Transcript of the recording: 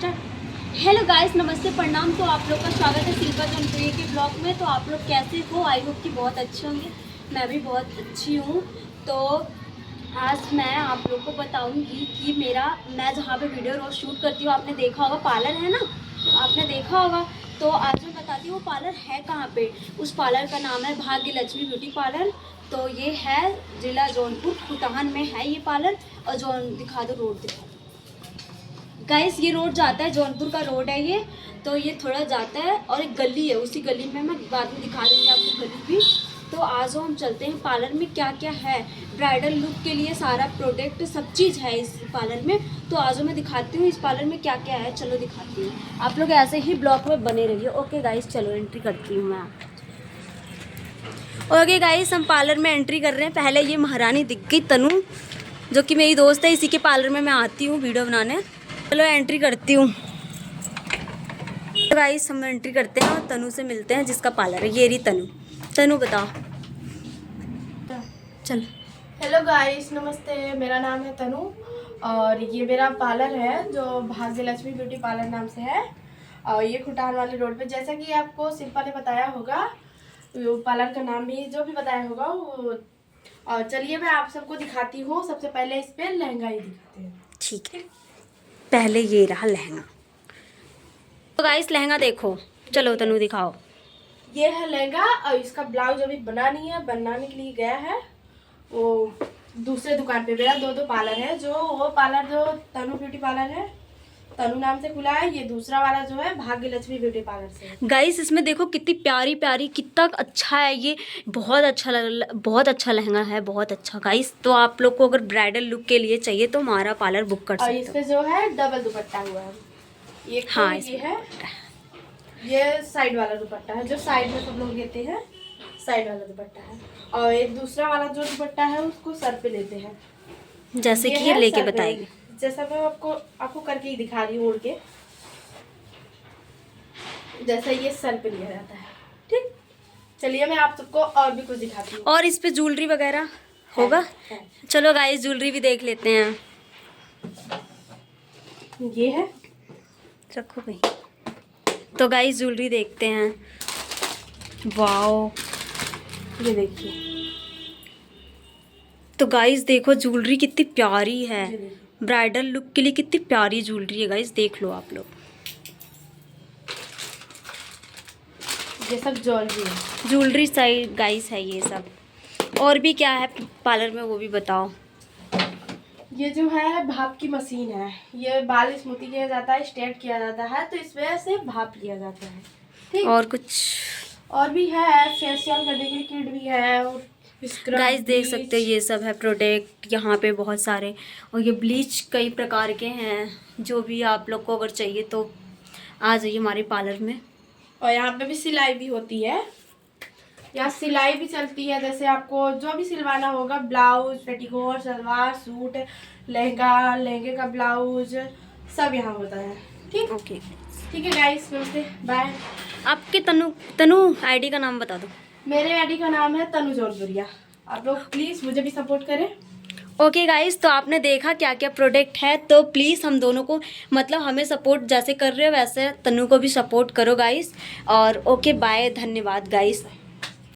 Start. Hello guys, नमस्ते, प्रणाम। तो आप लोग का स्वागत है शिल्पा जौनपुरी के ब्लॉग में। तो आप लोग कैसे हो? आई होप कि बहुत अच्छे होंगे। मैं भी बहुत अच्छी हूँ। तो आज मैं आप लोग को बताऊंगी कि मैं जहाँ पे वीडियो रोज शूट करती हूँ, आपने देखा होगा पार्लर है ना, आपने देखा होगा। तो आज मैं बताती हूँ वो पार्लर है कहाँ पे। उस पार्लर का नाम है भाग्य लक्ष्मी ब्यूटी पार्लर। तो ये है जिला जौनपुर कुटाहन में है ये पार्लर। और दिखा दो, रोड दिखा दो गाइस। ये रोड जाता है, जौनपुर का रोड है ये। तो ये थोड़ा जाता है और एक गली है, उसी गली में मैं बाद में दिखा दूँगी आपको गली भी। तो आज हम चलते हैं पार्लर में क्या क्या है। ब्राइडल लुक के लिए सारा प्रोडक्ट सब चीज़ है इस पार्लर में। तो आज मैं दिखाती हूँ इस पार्लर में क्या क्या है। चलो दिखाती हूँ, आप लोग ऐसे ही ब्लॉग में बने रहिए। ओके गाइस, चलो एंट्री करती हूँ मैं। ओके गाइस, हम पार्लर में एंट्री कर रहे हैं। पहले ये महारानी दिख गई तनु, जो कि मेरी दोस्त है। इसी के पार्लर में मैं आती हूँ वीडियो बनाने। चलो एंट्री करती हूँ। तो गाइस हम एंट्री करते हैं और तनु से मिलते हैं जिसका पार्लर है। ये रही तनु। तनु बताओ। चल। हेलो गाइस, नमस्ते। मेरा नाम है तनु और ये मेरा पार्लर है जो भाग्य लक्ष्मी ब्यूटी पार्लर नाम से है। और ये खुटान वाली रोड पे, जैसा कि आपको शिल्पा ने बताया होगा, पार्लर का नाम भी जो भी बताया होगा वो। और चलिए मैं आप सबको दिखाती हूँ। सबसे पहले इस पे लहंगा ही दिखाते हैं। ठीक है, पहले ये रहा लहंगा। तो गाइस लहंगा देखो। चलो तनु दिखाओ। ये है लहंगा और इसका ब्लाउज अभी बनाने के लिए गया है वो दूसरे दुकान पे। मेरा दो पार्लर है। जो वो पार्लर जो तनु ब्यूटी पार्लर है, तनु नाम से खुला है। ये दूसरा वाला जो है भाग्य लक्ष्मी ब्यूटी पार्लर से। गाइस इसमें देखो कितनी प्यारी प्यारी, कितना अच्छा है ये। बहुत अच्छा लहंगा है, बहुत अच्छा गाइस। तो आप लोग को अगर ब्राइडल लुक के लिए चाहिए तो हमारा पार्लर बुक कर सकते हो। और इस पे जो है डबल दुपट्टा हुआ है। ये हाँ, ये है, ये साइड वाला दुपट्टा है जो साइड में सब लोग लेते हैं। साइड वाला दुपट्टा है। और एक दूसरा वाला जो दुपट्टा है उसको सर पे लेते हैं, जैसे कि ये लेके बताएगी। जैसा मैं आपको करके ही दिखा रही हूँ, उड़ के जैसा ये सर पे लिया जाता है। ठीक, चलिए मैं आप सबको और भी कुछ दिखाती हूँ। और इस पे ज्वेलरी वगैरह होगा है। चलो गाइस ज्वेलरी भी देख लेते हैं। ये है, रखो भाई। तो गाइस ज्वेलरी देखते हैं। वाओ, ये देखिए। तो गाइस देखो ज्वेलरी कितनी प्यारी है। ये देखिए। ब्राइडल लुक के लिए कितनी प्यारी ज्वेलरी है गाइस, देख लो आप लोग। ये सब ज्वेलरी है, ज्वेलरी साइड गाइस है ये सब। और भी क्या है पार्लर में वो भी बताओ। ये जो है भाप की मशीन है। ये बाल स्मूथी किया जाता है, स्ट्रेट किया जाता है, तो इस वजह से भाप लिया जाता है। ठीक, और कुछ और भी है, फेशियल करने के लिए किट भी है और गाइस देख सकते हो ये सब है प्रोडक्ट यहाँ पे बहुत सारे। और ये ब्लीच कई प्रकार के हैं। जो भी आप लोग को अगर चाहिए तो आ जाइए हमारे पार्लर में। और यहाँ पे भी सिलाई भी होती है। यहाँ सिलाई भी चलती है। जैसे आपको जो भी सिलवाना होगा, blouse, petticoat, salwar suit, lehenga, लहंगे का ब्लाउज, सब यहाँ होता है। ठीक, ओके ठीक है गाइस, नमस्ते, बाय। आपके तनु आईडी का नाम बता दो। मेरे आईडी का नाम है तनु जौनपुरिया। आप लोग प्लीज़ मुझे भी सपोर्ट करें। ओके गाइस, तो आपने देखा क्या क्या प्रोडक्ट है। तो प्लीज़ हम दोनों को, मतलब हमें सपोर्ट जैसे कर रहे हो वैसे तनु को भी सपोर्ट करो गाइस। और ओके बाय, धन्यवाद गाइस।